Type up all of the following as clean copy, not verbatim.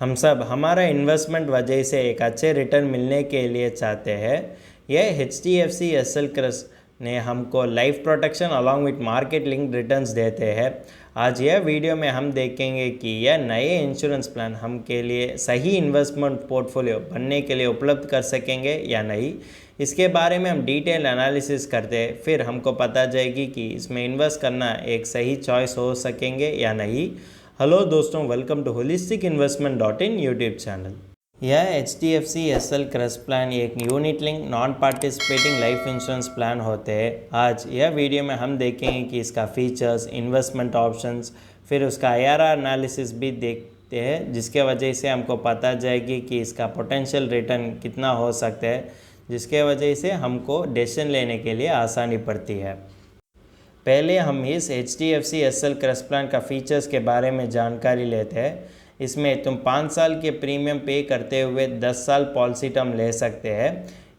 हम सब हमारा इन्वेस्टमेंट वजह से एक अच्छे रिटर्न मिलने के लिए चाहते हैं। यह HDFC एसएल क्रस्ट ने हमको life protection along with market link returns देते हैं। आज यह वीडियो में हम देखेंगे कि यह नए इंश्योरेंस प्लान हम के लिए सही इन्वेस्टमेंट पोर्टफोलियो बनने के लिए उपलब्ध कर सकेंगे या नहीं। इसके बारे में हम डिटेल एनालिसिस करते हैं, फिर हमको पता जाएगी कि इसमें इन्वेस्ट करना एक सही चॉइस हो सकेंगे या नहीं। हेलो दोस्तों, welcome to holistic investment .in YouTube channel. यह HDFC एसएल क्रस्ट प्लान एक unit link non participating life insurance plan होते हैं। आज यह वीडियो में हम देखेंगे कि इसका फीचर्स, इन्वेस्टमेंट ऑप्शंस, फिर उसका IRR एनालिसिस भी देखते हैं, जिसके वजह से हमको पता जाएगी कि इसका पोटेंशियल रिटर्न कितना हो सकता है, जिसके वजह से हमको डिसीजन लेने के लिए आसानी पड़ती है। पहले हम इस HDFC एसएल क्रस्ट प्लान का फीचर्स के बारे में जानकारी लेते हैं। इसमें तुम 5 साल के प्रीमियम पे करते हुए 10 साल पॉलिसी टर्म ले सकते हैं।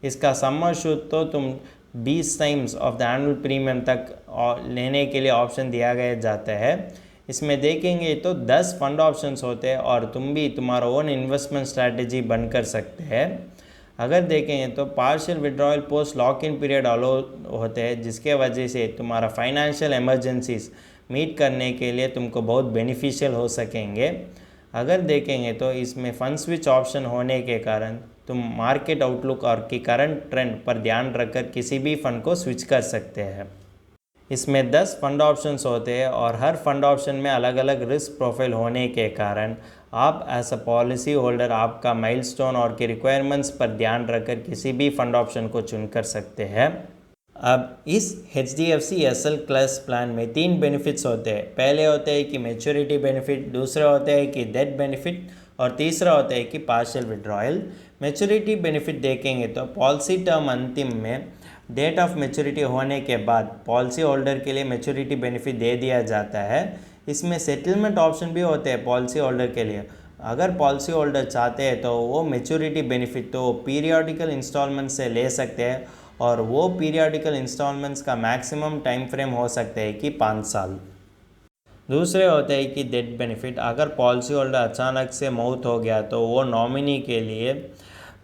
इसका सम अश्योर्ड तो तुम 20 times of the annual premium तक लेने के लिए ऑप्शन दिया गया जाता है। इसमें देखेंगे तो 10 फंड ऑप्शंस होते हैं और तुम भी तुम्हारा ओन इन्वेस्टमेंट स्ट्रैटेजी बन कर सकते हैं। अगर देखें तो partial withdrawal post lock in period allow होते हैं, जिसके वजह से तुम्हारा फाइनेंशियल इमरजेंसीज मीट करने के लिए तुमको बहुत बेनिफिशियल हो सकेंगे। अगर देखेंगे तो इसमें फंड स्विच ऑप्शन होने के कारण तुम मार्केट आउटलुक और की करंट ट्रेंड पर ध्यान रखकर किसी भी फंड को स्विच कर सकते हैं। इसमें 10 फंड ऑप्शंस होते हैं और हर फंड ऑप्शन में अलग अलग रिस्क प्रोफाइल होने के कारण आप एज अ पॉलिसी होल्डर आपका माइलस्टोन और की रिक्वायरमेंट्स पर ध्यान रखकर किसी भी फंड ऑप्शन को चुन कर सकते हैं। अब इस HDFC एसएल क्रस्ट प्लान में 3 बेनिफिट्स होते हैं। पहले होते हैं कि मैच्योरिटी बेनिफिट, दूसरे होते हैं कि डेथ बेनिफिट और तीसरा होता है कि पार्शियल विड्रॉयल। मैच्योरिटी बेनिफिट देखेंगे तो पॉलिसी टर्म अंतिम में डेट ऑफ मैच्योरिटी होने के बाद पॉलिसी होल्डर के लिए मैच्योरिटी बेनिफिट दे दिया जाता है। इसमें सेटलमेंट ऑप्शन भी होते हैं पॉलिसी होल्डर के लिए। अगर पॉलिसी होल्डर चाहते हैं तो वो मैच्योरिटी बेनिफिट तो पीरियडिकल इंस्टॉलमेंट से ले सकते हैं और वो पीरियडिकल इंस्टॉलमेंट्स का मैक्सिमम टाइम फ्रेम हो सकते हैं कि 5 साल। दूसरे होते हैं कि डेथ बेनिफिट, अगर पॉलिसी होल्डर अचानक से मौत हो गया तो वो नॉमिनी के लिए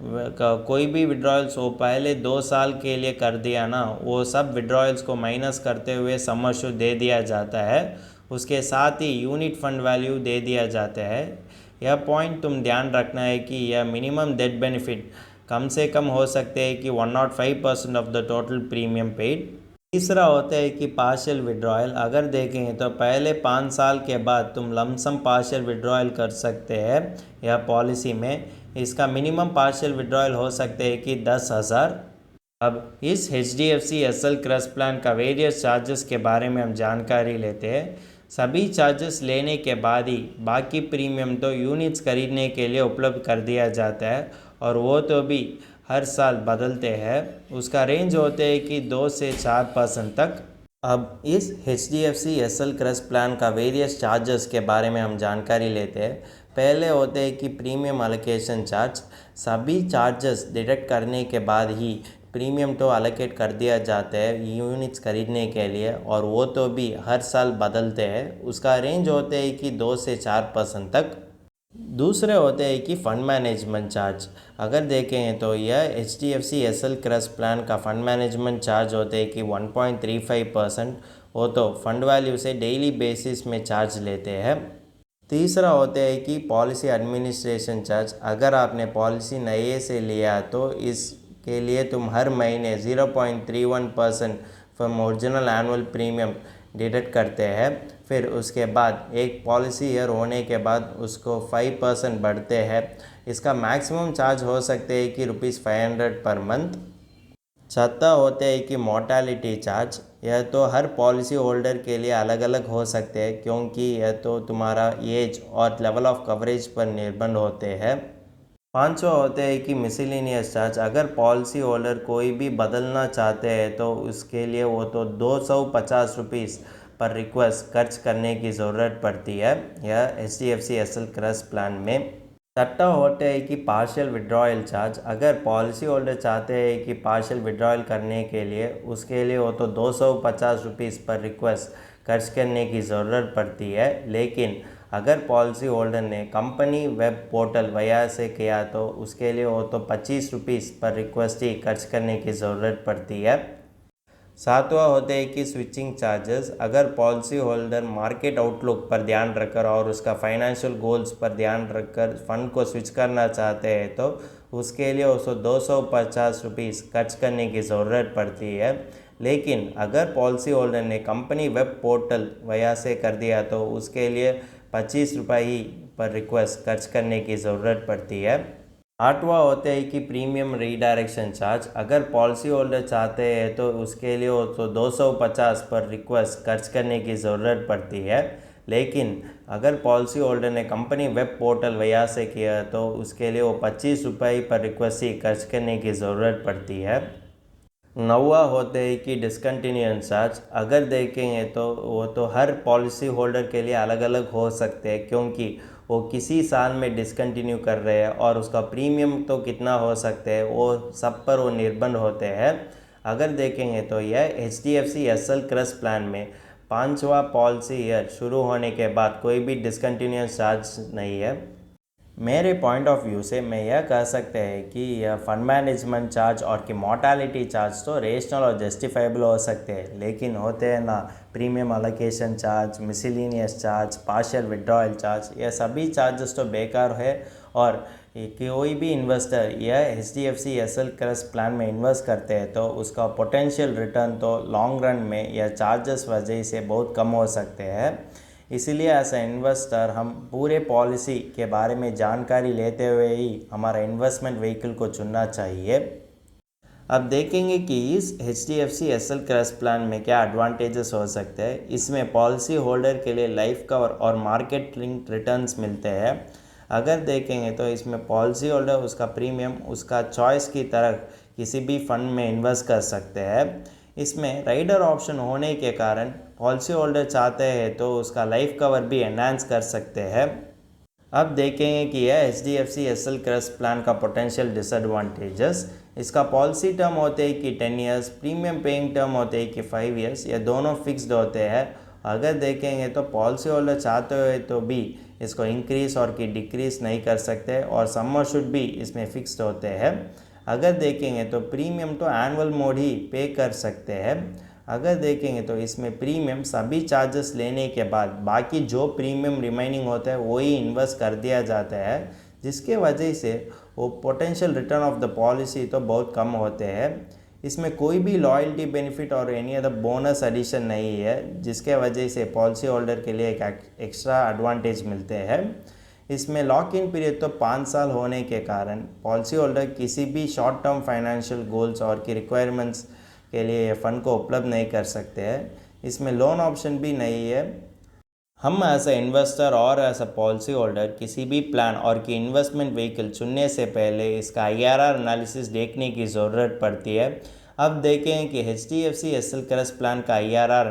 कोई भी विड्रॉयल्स वो पहले 2 साल के लिए कर दिया ना, वो सब विड्रॉयल्स को माइनस करते हुए सम अश्योर्ड दे दिया जाता है। उसके साथ ही यूनिट फंड वैल्यू दे दिया जाता है। यह पॉइंट तुम ध्यान रखना है कि यह मिनिमम डेथ बेनिफिट कम से कम हो सकते हैं कि 105% of the total premium paid. तीसरा होता है कि पार्शियल विड्रॉयल, अगर देखें तो पहले 5 साल के बाद तुम लमसम पार्शियल विड्रॉयल कर सकते हैं। यह पॉलिसी में इसका मिनिमम पार्शियल विड्रॉयल हो सकते हैं कि 10,000। अब इस HDFC एसएल क्रस्ट प्लान का वेरियस चार्जेस के बारे में हम जानकारी लेते हैं। सभी चार्जेस लेने के बाद ही बाकी प्रीमियम तो यूनिट्स खरीदने के लिए उपलब्ध कर दिया जाता है और वो तो भी हर साल बदलते हैं। उसका रेंज होते हैं कि 2 से 4% तक। अब इस HDFC एसएल क्रस्ट प्लान का वेरियस चार्जेस के बारे में हम जानकारी लेते हैं। पहले होते हैं कि प्रीमियम अलोकेशन चार्ज, सभी चार्जेस डिडक्ट करने के बाद ही प्रीमियम तो अलोकेट कर दिया जाता है यूनिट्स खरीदने के लिए और वो तो भी हर साल बदलते हैं। उसका रेंज होते हैं कि 2 से 4% तक। दूसरे होते हैं कि फ़ंड मैनेजमेंट चार्ज, अगर देखें तो यह HDFC एसएल क्रस्ट प्लान का फ़ंड मैनेजमेंट चार्ज होते हैं कि 1.35%। वो तो फंड वैल्यू से डेली बेसिस में चार्ज लेते हैं। तीसरा होता है कि पॉलिसी एडमिनिस्ट्रेशन चार्ज, अगर आपने पॉलिसी नए से लिया तो इसके लिए तुम हर महीने 0.31% from original annual premium deduct करते हैं। फिर उसके बाद एक पॉलिसी ईयर होने के बाद उसको 5% बढ़ते हैं। इसका मैक्सिमम चार्ज हो सकते हैं कि ₹500 पर मंथ। छठा होते हैं कि मोर्टालिटी चार्ज, यह तो हर पॉलिसी होल्डर के लिए अलग अलग हो सकते हैं क्योंकि यह तो तुम्हारा एज और लेवल ऑफ कवरेज पर निर्भर होते हैं। पांचवा होते हैं कि मिसलिनियस चार्ज, अगर पॉलिसी होल्डर कोई भी बदलना चाहते हैं तो उसके लिए वो तो ₹250 पर रिक्वेस्ट खर्च करने की ज़रूरत पड़ती है यह HDFC एसएल क्रस्ट प्लान में। छठा होता है कि पार्शियल विड्रॉयल चार्ज, अगर पॉलिसी होल्डर चाहते हैं कि पार्शियल विड्रॉयल करने के लिए उसके लिए वो तो ₹250 पर रिक्वेस्ट खर्च करने की ज़रूरत पड़ती है। लेकिन अगर पॉलिसी होल्डर ने कंपनी वेब पोर्टल वया से किया तो उसके लिए वो तो 25 रुपीज़ पर रिक्वेस्ट ही खर्च करने की ज़रूरत पड़ती है। सातवां होते हैं कि स्विचिंग चार्जेस। अगर पॉलिसी होल्डर मार्केट आउटलुक पर ध्यान रखकर और उसका फाइनेंशियल गोल्स पर ध्यान रखकर फंड को स्विच करना चाहते हैं तो उसके लिए उसको 250 रुपीज़ खर्च करने की ज़रूरत पड़ती है। लेकिन अगर पॉलिसी होल्डर ने कंपनी वेब पोर्टल वया से कर दिया तो उसके लिए 25 रुपये ही पर रिक्वेस्ट खर्च करने की ज़रूरत पड़ती है। आठवां होता है कि प्रीमियम रीडायरेक्शन चार्ज। अगर पॉलिसी होल्डर चाहते हैं तो उसके लिए वो तो 250 पर रिक्वेस्ट खर्च करने की ज़रूरत पड़ती है। लेकिन अगर पॉलिसी होल्डर ने कंपनी वेब पोर्टल वया से किया तो उसके लिए वो 25 रुपये पर रिक्वेस्ट ही खर्च करने की ज़रूरत पड़ती है। नौवा होते हैं कि डिसकंटिन्यूएंस चार्ज। अगर देखेंगे तो वो तो हर पॉलिसी होल्डर के लिए अलग अलग हो सकते हैं, क्योंकि वो किसी साल में डिसकंटिन्यू कर रहे हैं और उसका प्रीमियम तो कितना हो सकते हैं वो सब पर वो निर्भर होते हैं। अगर देखेंगे तो यह HDFC SL क्रस प्लान में 5वां पॉलिसी ईयर शुरू होने के बाद कोई भी डिसकंटिन्यूएंस चार्ज नहीं है। मेरे पॉइंट ऑफ व्यू से मैं यह कह सकते हैं कि यह फंड मैनेजमेंट चार्ज और कि मोर्टालिटी चार्ज तो रेशनल और जस्टिफाइबल हो सकते हैं, लेकिन होते हैं ना premium allocation charge, miscellaneous charge, partial withdrawal charge, यह सभी चार्जेस तो बेकार है। और कोई भी इन्वेस्टर यह HDFC SL क्रस प्लान में इन्वेस्ट करते हैं तो उसका पोटेंशियल रिटर्न तो लॉन्ग रन में यह चार्जेस वजह से बहुत कम हो सकते हैं। इसीलिए एज ए इन्वेस्टर हम पूरे पॉलिसी के बारे में जानकारी लेते हुए ही हमारा इन्वेस्टमेंट व्हीकल को चुनना चाहिए। अब देखेंगे कि इस HDFC SL क्रस प्लान में क्या एडवांटेजेस हो सकते हैं। इसमें पॉलिसी होल्डर के लिए लाइफ कवर और मार्केट लिंक्ड रिटर्न्स मिलते हैं। अगर देखेंगे तो इसमें पॉलिसी होल्डर उसका प्रीमियम उसका चॉइस की तरह किसी भी फंड में इन्वेस्ट कर सकते हैं। इसमें राइडर ऑप्शन होने के कारण पॉलिसी होल्डर चाहते हैं तो उसका लाइफ कवर भी एनहांस कर सकते हैं। अब देखेंगे कि यह HDFC SL क्रस प्लान का पोटेंशियल डिसएडवांटेजेस। इसका पॉलिसी टर्म होते हैं कि 10 ईयर्स, प्रीमियम पेइंग टर्म होते हैं कि 5 ईयर्स, ये दोनों फिक्स्ड होते हैं। अगर देखेंगे तो पॉलिसी होल्डर चाहते हुए तो भी इसको इंक्रीज और कि डिक्रीज नहीं कर सकते और सम अश्योर्ड भी इसमें फिक्स्ड होते हैं। अगर देखेंगे तो प्रीमियम तो एनुअल मोड ही पे कर सकते हैं। अगर देखेंगे तो इसमें प्रीमियम सभी चार्जेस लेने के बाद बाकी जो प्रीमियम रिमेनिंग होता है वही इन्वेस्ट कर दिया जाता है, जिसके वजह से वो potential return of the policy तो बहुत कम होते हैं। इसमें कोई भी लॉयल्टी बेनिफिट और एनी अदर बोनस एडिशन नहीं है, जिसके वजह से पॉलिसी होल्डर के लिए एक एक्स्ट्रा एडवांटेज मिलते हैं। इसमें लॉक इन पीरियड तो 5 साल होने के कारण पॉलिसी होल्डर किसी भी शॉर्ट टर्म फाइनेंशियल गोल्स और की रिक्वायरमेंट्स के लिए फंड को उपलब्ध नहीं कर सकते हैं। इसमें लोन ऑप्शन भी नहीं है। हम एज ए इन्वेस्टर और एज अ पॉलिसी होल्डर किसी भी प्लान और की इन्वेस्टमेंट व्हीकल चुनने से पहले इसका IRR एनालिसिस देखने की ज़रूरत पड़ती है। अब देखें कि HDFC SL क्रस प्लान का IRR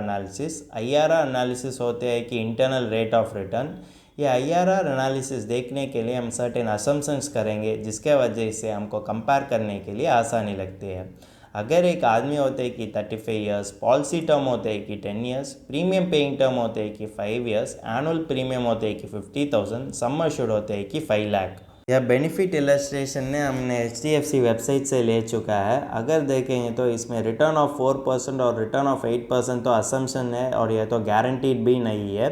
एनालिसिस होते हैं कि इंटरनल रेट ऑफ रिटर्न। ये IRR एनालिसिस देखने के लिए हम सर्टेन असम्पशंस करेंगे, जिसके वजह से हमको कंपेयर करने के लिए आसानी लगती है। अगर एक आदमी होते हैं कि 35 ईयर्स, पॉलिसी टर्म होते हैं कि 10 ईयर्स, प्रीमियम पेइंग टर्म होते हैं कि 5 ईयर्स, एनुअल प्रीमियम होते हैं कि 50,000, सम अश्योर्ड होते हैं कि 5 लाख। यह बेनिफिट इलस्ट्रेशन ने हमने HDFC वेबसाइट से ले चुका है। अगर देखेंगे तो इसमें रिटर्न ऑफ 4% और रिटर्न ऑफ 8% तो असम्पशन है और यह तो गारंटीड भी नहीं है।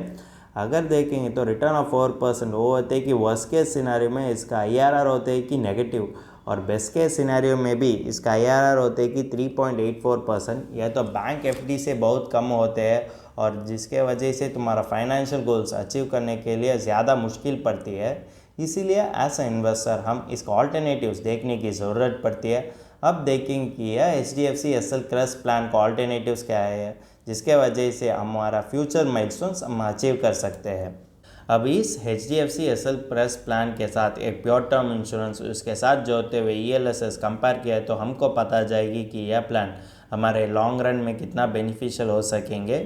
अगर देखेंगे तो रिटर्न ऑफ 4% वो होते हैं कि वर्स्ट केस सिनेरियो में इसका IRR होते हैं कि नेगेटिव, और बेस्ट केस सिनेरियो में भी इसका IRR होते हैं कि 3.84%। यह तो बैंक FD से बहुत कम होते हैं और जिसके वजह से तुम्हारा फाइनेंशियल गोल्स अचीव करने के लिए ज़्यादा मुश्किल पड़ती है। इसीलिए एज ए इन्वेस्टर हम इसका ऑल्टरनेटिव्स देखने की ज़रूरत पड़ती है। अब देखेंगे कि यह HDFC SL क्रस प्लान का ऑल्टरनेटिव्स क्या है, जिसके वजह से हमारा फ्यूचर माइलस्टोन्स हम अचीव कर सकते हैं। अब इस HDFC SL क्रस प्लान के साथ एक प्योर टर्म इंश्योरेंस उसके साथ जोड़ते हुए ELSS कंपेयर किया तो हमको पता जाएगी कि यह प्लान हमारे लॉन्ग रन में कितना बेनिफिशियल हो सकेंगे।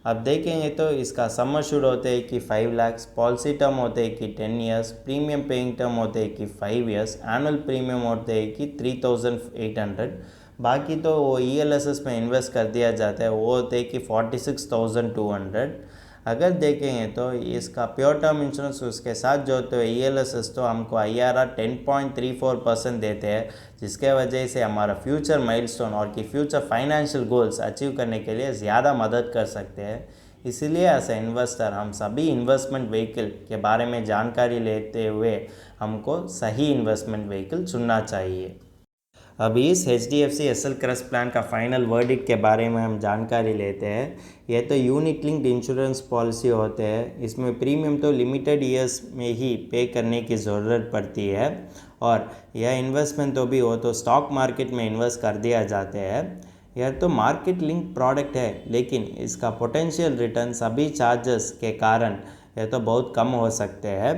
अब देखेंगे तो इसका सम अश्योर्ड होते हैं कि 5 लाख, पॉलिसी टर्म होते हैं कि 10 ईयर्स, प्रीमियम पेइंग टर्म होते हैं कि 5 ईयर्स, एनुअल प्रीमियम होते हैं कि 3,800। बाकी तो वो ELSS में इन्वेस्ट कर दिया जाता है वो होते हैं कि 46,200। अगर देखेंगे तो इसका प्योर टर्म इंश्योरेंस उसके साथ जो तो ELSS तो हमको IRR 10.34% देते हैं, जिसके वजह से हमारा फ्यूचर माइलस्टोन और कि फ्यूचर फाइनेंशियल गोल्स अचीव करने के लिए ज़्यादा मदद कर सकते हैं। इसीलिए एज ए इन्वेस्टर हम सभी इन्वेस्टमेंट व्हीकल के बारे में जानकारी लेते हुए हमको सही इन्वेस्टमेंट व्हीकल चुनना चाहिए। अब इस HDFC SL क्रस प्लान का फाइनल वर्डिक्ट के बारे में हम जानकारी लेते हैं। यह तो यूनिट लिंक्ड इंश्योरेंस पॉलिसी होते हैं, इसमें प्रीमियम तो लिमिटेड ईयर्स में ही पे करने की ज़रूरत पड़ती है और यह इन्वेस्टमेंट तो भी हो तो स्टॉक मार्केट में इन्वेस्ट कर दिया जाते हैं। यह तो मार्केट लिंक प्रोडक्ट है, लेकिन इसका पोटेंशियल रिटर्न सभी चार्जेस के कारण यह तो बहुत कम हो सकते हैं।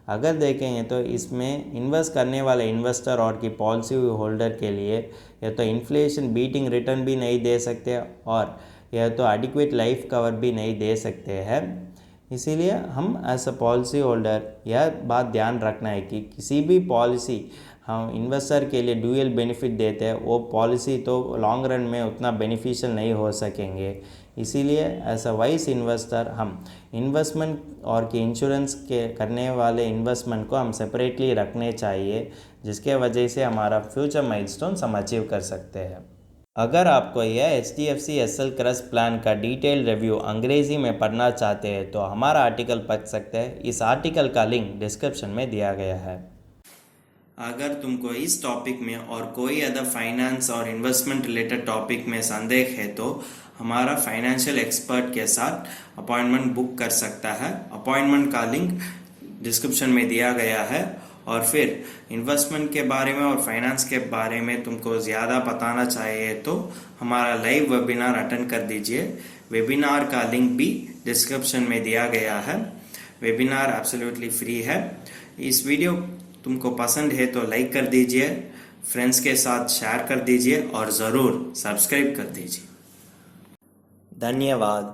अगर देखेंगे तो इसमें इन्वेस्ट करने वाले इन्वेस्टर और की पॉलिसी होल्डर के लिए यह तो इन्फ्लेशन बीटिंग रिटर्न भी नहीं दे सकते और यह तो एडिक्वेट लाइफ कवर भी नहीं दे सकते हैं। इसीलिए हम एज अ पॉलिसी होल्डर यह बात ध्यान रखना है कि किसी भी पॉलिसी हम इन्वेस्टर के लिए ड्यूअल बेनिफिट देते हैं, वो पॉलिसी तो लॉन्ग रन में उतना बेनिफिशियल नहीं हो सकेंगे। इसीलिए एज अ वाइस इन्वेस्टर हम इन्वेस्टमेंट और कि इंश्योरेंस के करने वाले इन्वेस्टमेंट को हम सेपरेटली रखने चाहिए, जिसके वजह से हमारा फ्यूचर माइलस्टोन्स हम अचीव कर सकते हैं। अगर आपको यह HDFC SL क्रस प्लान का डिटेल रिव्यू अंग्रेज़ी में पढ़ना चाहते हैं तो हमारा आर्टिकल पढ़ सकते हैं। इस आर्टिकल का लिंक डिस्क्रिप्शन में दिया गया है। अगर तुमको इस टॉपिक में और कोई अदर फाइनेंस और इन्वेस्टमेंट रिलेटेड टॉपिक में संदेह है तो हमारा फाइनेंशियल एक्सपर्ट के साथ अपॉइंटमेंट बुक कर सकता है। अपॉइंटमेंट का लिंक डिस्क्रिप्शन में दिया गया है। और फिर इन्वेस्टमेंट के बारे में और फाइनेंस के बारे में तुमको ज़्यादा बताना चाहिए तो हमारा लाइव वेबिनार अटेंड कर दीजिए। वेबिनार का लिंक भी डिस्क्रिप्शन में दिया गया है। वेबिनार एब्सोल्युटली फ्री है। इस वीडियो तुमको पसंद है तो लाइक कर दीजिए, फ्रेंड्स के साथ शेयर कर दीजिए और ज़रूर सब्सक्राइब कर दीजिए। धन्यवाद।